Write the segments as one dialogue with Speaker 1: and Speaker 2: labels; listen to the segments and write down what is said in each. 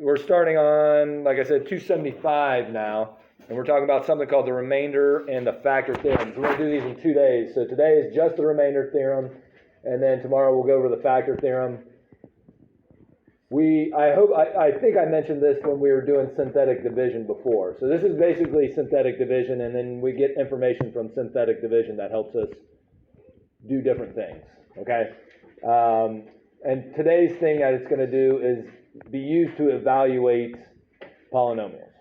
Speaker 1: we're starting on, like I said, 275 now, and we're talking about something called the remainder and the factor theorems. We're going to do these in 2 days. So today is just the remainder theorem, and then tomorrow we'll go over the factor theorem. I think I mentioned this when we were doing synthetic division before. So this is basically synthetic division, and then we get information from synthetic division that helps us do different things, okay? And today's thing that it's going to do is be used to evaluate polynomials.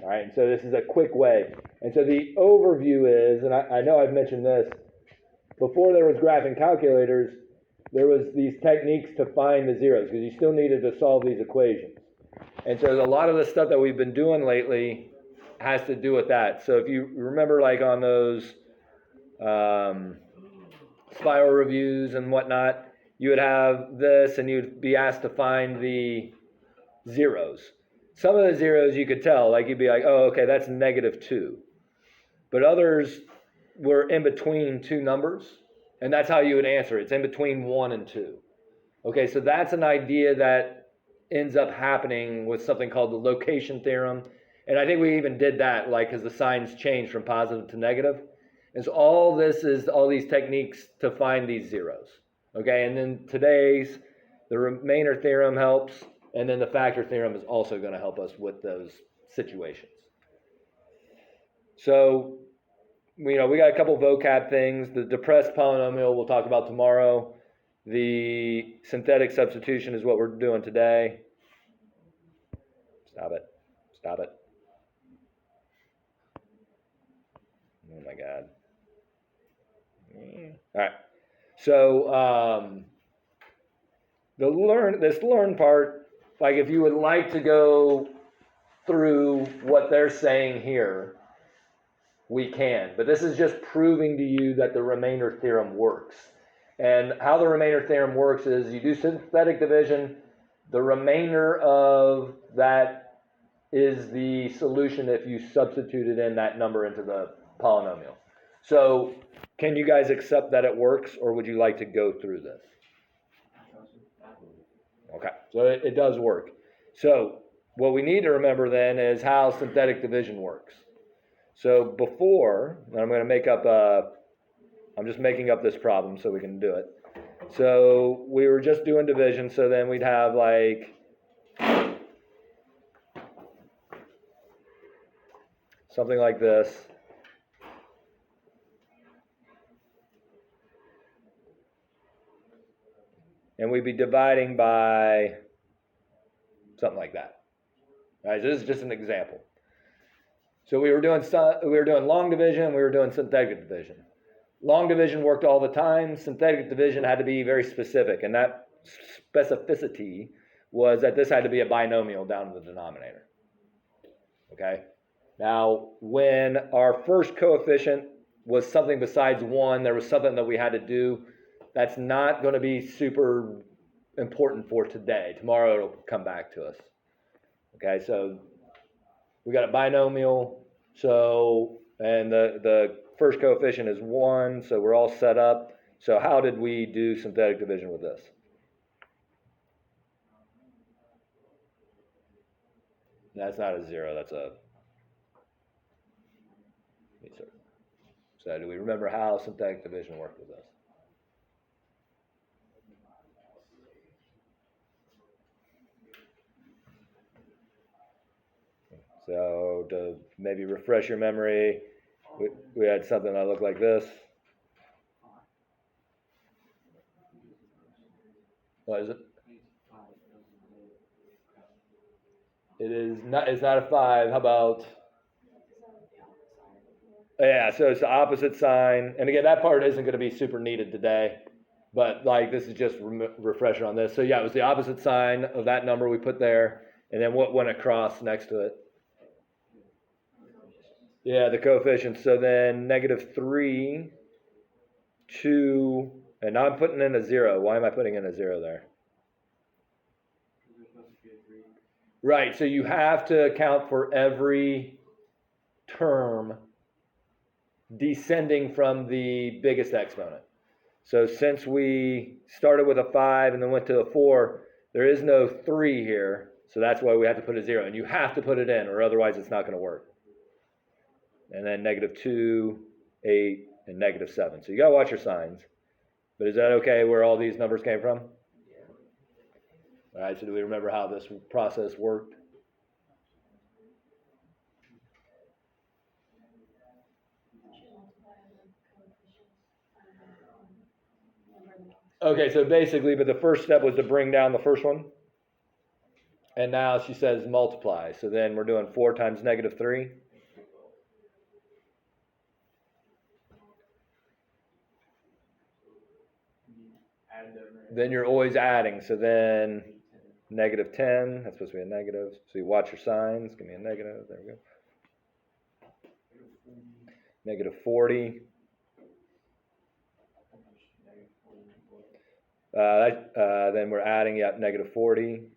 Speaker 1: All right, and so this is a quick way. And so the overview is, and I know I've mentioned this, before there was graphing calculators, there was these techniques to find the zeros, because you still needed to solve these equations. And so a lot of the stuff that we've been doing lately has to do with that. So if you remember, like on those spiral reviews and whatnot, you would have this, and you'd be asked to find the zeros. Some of the zeros you could tell, like you'd be like, oh, okay, that's -2. But others were in between two numbers, and that's how you would answer it. It's in between 1 and 2. Okay, so that's an idea that ends up happening with something called the location theorem. And I think we even did that, like, because the signs changed from positive to negative. And so all this is all these techniques to find these zeros. Okay, and then today's, the remainder theorem helps, and then the factor theorem is also going to help us with those situations. So, we got a couple vocab things. The depressed polynomial we'll talk about tomorrow. The synthetic substitution is what we're doing today. Stop it. Stop it. Oh my God. All right. So this learn part, like if you would like to go through what they're saying here, we can. But this is just proving to you that the remainder theorem works. And how the remainder theorem works is you do synthetic division. The remainder of that is the solution if you substituted in that number into the polynomial. So can you guys accept that it works, or would you like to go through this? Okay, so it does work. So what we need to remember then is how synthetic division works. So before, and I'm going to make up I'm just making up this problem so we can do it. So we were just doing division, so then we'd have like something like this. And we'd be dividing by something like that. All right, so this is just an example. So we were doing long division, we were doing synthetic division. Long division worked all the time. Synthetic division had to be very specific, and that specificity was that this had to be a binomial down to the denominator. Okay? Now, when our first coefficient was something besides 1, there was something that we had to do. That's not going to be super important for today. Tomorrow it'll come back to us. Okay, so we got a binomial, and the first coefficient is 1, so we're all set up. So how did we do synthetic division with this? That's not a 0, that's a... So do we remember how synthetic division worked with this? So to maybe refresh your memory, we had something that looked like this. What is it? It's not a 5. How about? Yeah, so it's the opposite sign. And again, that part isn't going to be super needed today, but like this is just refresher on this. So yeah, it was the opposite sign of that number we put there, and then what went across next to it? Yeah, the coefficients. So then -3, 2, and now I'm putting in a 0. Why am I putting in a 0 there? Right, so you have to account for every term descending from the biggest exponent. So since we started with a 5 and then went to a 4, there is no 3 here, so that's why we have to put a 0. And you have to put it in, or otherwise it's not going to work. And then -2, 8, and -7. So you got to watch your signs. But is that okay where all these numbers came from?
Speaker 2: Yeah.
Speaker 1: All right, so do we remember how this process worked? Okay, so basically, but the first step was to bring down the first one. And now she says multiply. So then we're doing 4 times -3. Then you're always adding. So then -10. That's supposed to be a negative. So you watch your signs. Give me a negative. There we go. -40. Then we're adding, yep, -40.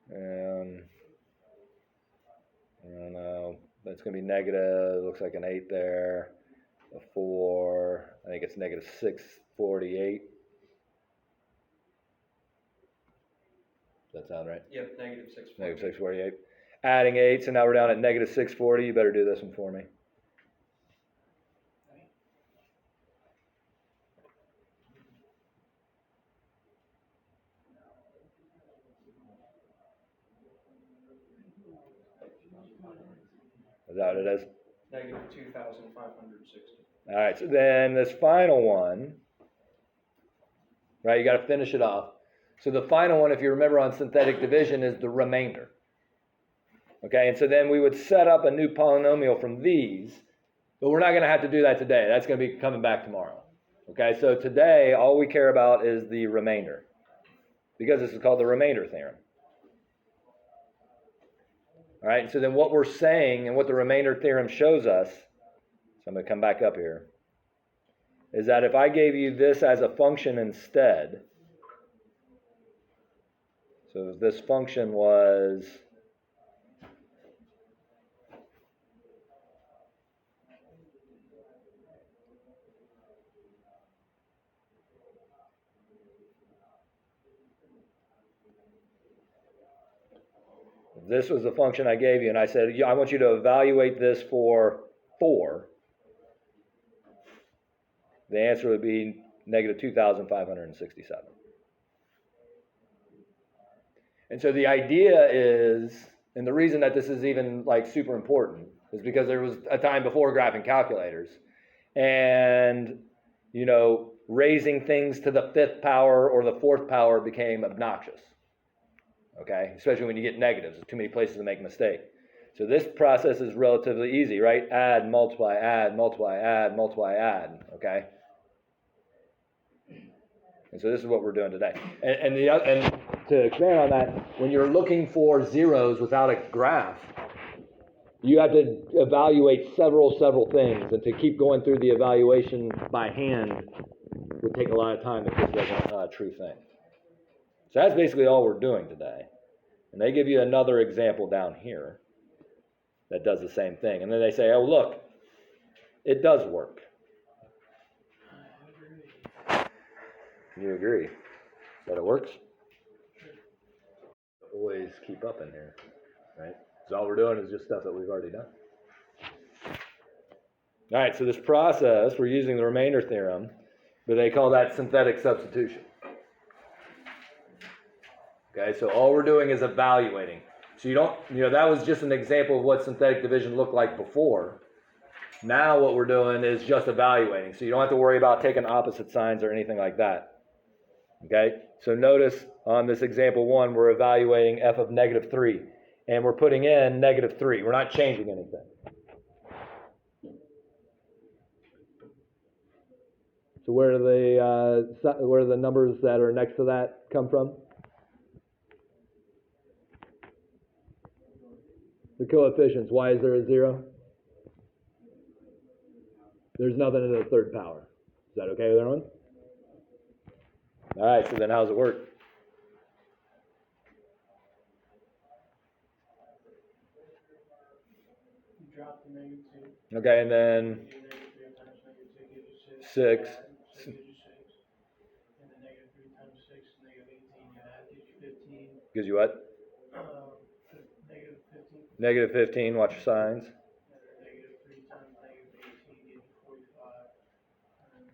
Speaker 1: And I don't know, that's going to be negative. Looks like an 8 there. A 4. I think it's -648. Does that sound right?
Speaker 2: Yep, -648.
Speaker 1: -648. Adding 8, so now we're down at -640. You better do this one for me. Is that what it is?
Speaker 2: -2,560.
Speaker 1: All right, so then this final one, right, you got to finish it off. So the final one, if you remember on synthetic division, is the remainder. Okay, and so then we would set up a new polynomial from these, but we're not going to have to do that today. That's going to be coming back tomorrow. Okay, so today all we care about is the remainder, because this is called the remainder theorem. All right, so then what we're saying and what the remainder theorem shows us, so I'm going to come back up here, is that if I gave you this as a function instead, so this function was this was the function I gave you, and I said, I want you to evaluate this for 4. The answer would be -2,567. And so the idea is, and the reason that this is even like super important is because there was a time before graphing calculators, and raising things to the 5th power or the 4th power became obnoxious. Okay, especially when you get negatives. There's too many places to make a mistake. So this process is relatively easy, right? Add, multiply, add, multiply, add, multiply, add. Okay. And so this is what we're doing today. And to expand on that, when you're looking for zeros without a graph, you have to evaluate several things, and to keep going through the evaluation by hand would take a lot of time if this wasn't a true thing. So that's basically all we're doing today. And they give you another example down here that does the same thing. And then they say, oh, look, it does work. You agree that it works? Always keep up in here, right? So all we're doing is just stuff that we've already done. All right, so this process, we're using the remainder theorem, but they call that synthetic substitution. Okay, so all we're doing is evaluating. So that was just an example of what synthetic division looked like before. Now what we're doing is just evaluating. So you don't have to worry about taking opposite signs or anything like that. Okay, so notice on this example 1, we're evaluating f of -3, and we're putting in -3. We're not changing anything. So where do the numbers that are next to that come from? The coefficients. Why is there a 0? There's nothing in the 3rd power. Is that okay with everyone? All right, so then how does it work?
Speaker 2: drop to -2.
Speaker 1: Okay, and then
Speaker 2: -3 times -2 gives you 6.
Speaker 1: 6.
Speaker 2: So gives you 6. And then -3 times 6, -18. You add gives you 15.
Speaker 1: Gives you what?
Speaker 2: -15.
Speaker 1: -15. Watch your signs.
Speaker 2: And then -3 times -18 gives you 45. And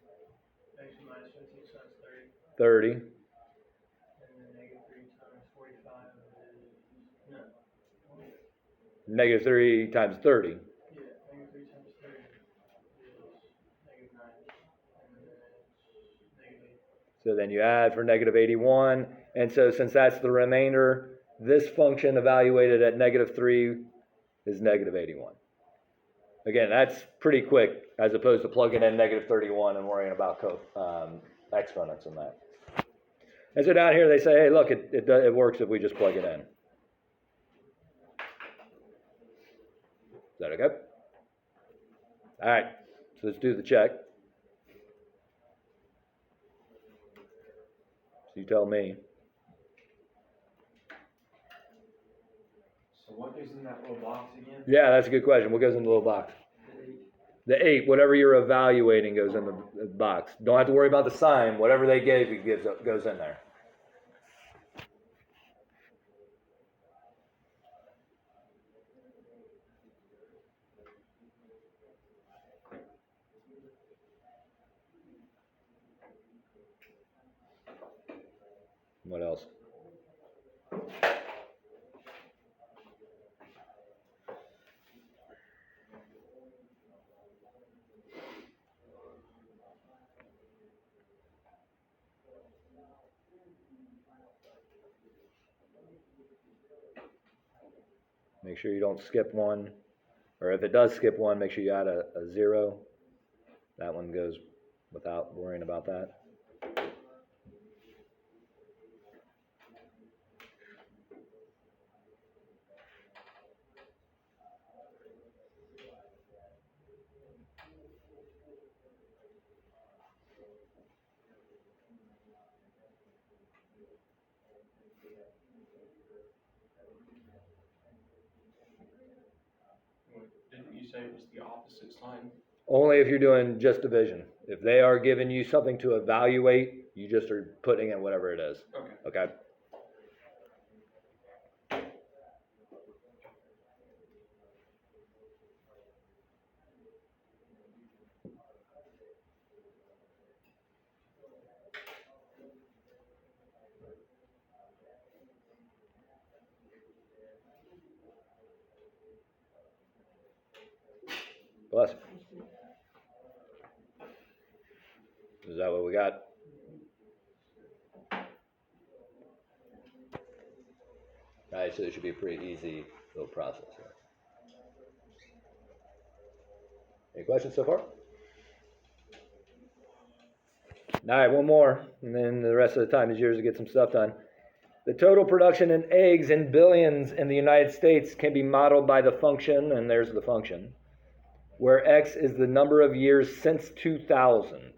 Speaker 2: actually -15, so that's 30.
Speaker 1: 30.
Speaker 2: And then -3 times 45 is no.
Speaker 1: -3 times 30.
Speaker 2: Yeah, -3 times 30 is -9. And then it's -8.
Speaker 1: So then you add for -81. And so since that's the remainder, this function evaluated at -3 is -81. Again, that's pretty quick as opposed to plugging in -31 and worrying about exponents and that. And so down here they say, hey, look, it works if we just plug it in. Is that okay? All right, so let's do the check. So you tell me.
Speaker 3: So what goes in that little box again?
Speaker 1: Yeah, that's a good question. What goes in the little box? The 8, whatever you're evaluating goes in the box. Don't have to worry about the sign. Whatever they gave you goes in there. What else? Make sure you don't skip one. Or if it does skip one, make sure you add a 0. That one goes without worrying about that.
Speaker 3: Didn't you say it was the opposite sign?
Speaker 1: Only if you're doing just division. If they are giving you something to evaluate, you just are putting in whatever it is.
Speaker 3: Okay.
Speaker 1: Okay? Bless you. Is that what we got? All right, so it should be a pretty easy little process here. Any questions so far? All right, one more, and then the rest of the time is yours to get some stuff done. The total production in eggs in billions in the United States can be modeled by the function, and there's the function, where X is the number of years since 2000.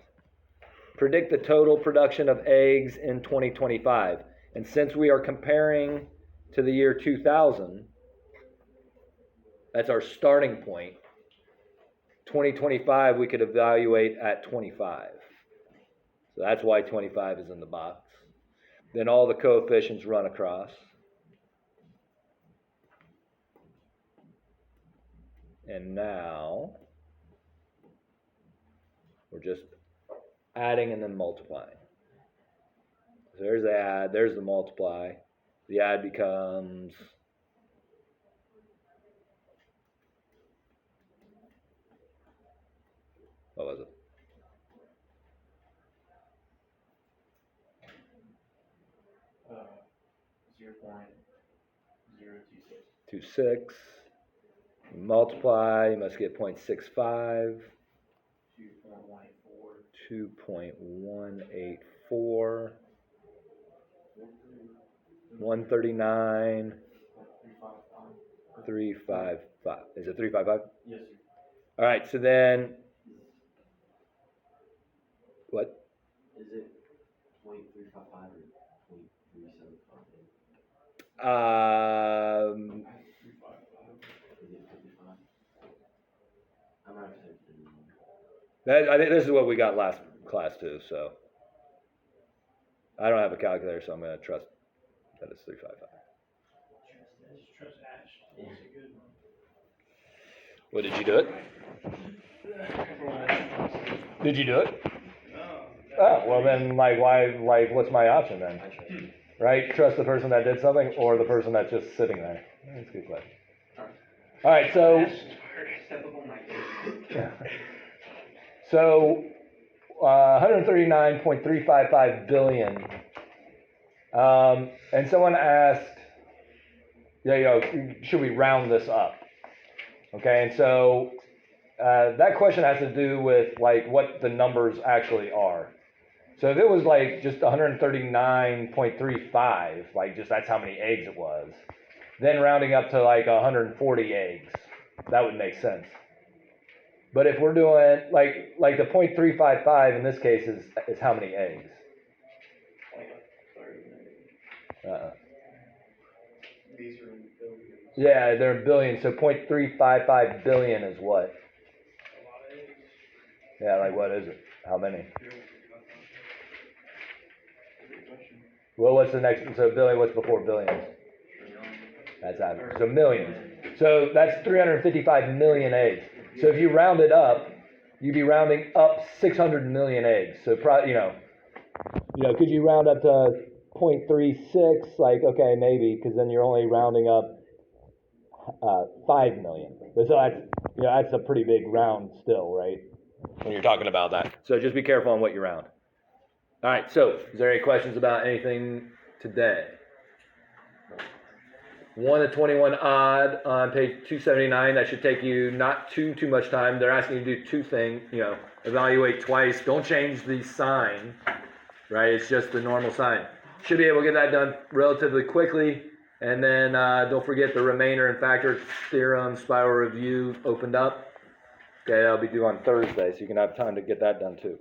Speaker 1: Predict the total production of eggs in 2025. And since we are comparing to the year 2000, that's our starting point. 2025 we could evaluate at 25. So that's why 25 is in the box. Then all the coefficients run across. And now we're just adding and then multiplying. So there's the add, there's the multiply. The add becomes what was it? 0.026. Multiply, you must get 0.65. 2.184. 139. 355. Is it 355?
Speaker 3: Yes, sir.
Speaker 1: All right, so then what?
Speaker 4: Is it 0.355 or 0.375?
Speaker 1: Um,
Speaker 4: Is it 55?
Speaker 1: I think this is what we got last class too, so. I don't have a calculator, so I'm gonna trust that it's 355.
Speaker 2: Just trust Ash, it's a good one.
Speaker 1: Well, did you do it? Did you do it? Oh, well then, why, what's my option then? Right? Trust the person that did something or the person that's just sitting there? That's a good question. All right, so. So, 139.355 billion. And someone asked, should we round this up? Okay, and so that question has to do with like what the numbers actually are. So if it was like just 139.35, like just that's how many eggs it was, then rounding up to like 140 eggs, that would make sense. But if we're doing like the 0.355 in this case is how many eggs?
Speaker 3: These are in billions.
Speaker 1: Yeah, they're in billions. So 0.355 billion is what? Yeah, like what is it? How many? Well, what's the next? So billion. What's before billions? That's out. So millions. So that's 355 million eggs. So if you round it up, you'd be rounding up 600 million eggs. So probably, could you round up to 0.36? Like, okay, maybe, because then you're only rounding up 5 million. But so that's a pretty big round still, right? When you're talking about that. So just be careful on what you round. All right, so is there any questions about anything today? 1 to 21 odd on page 279. That should take you not too much time. They're asking you to do two things, evaluate twice. Don't change the sign, right? It's just the normal sign. Should be able to get that done relatively quickly. And then don't forget the remainder and factor theorem spiral review opened up. Okay, that'll be due on Thursday, so you can have time to get that done too.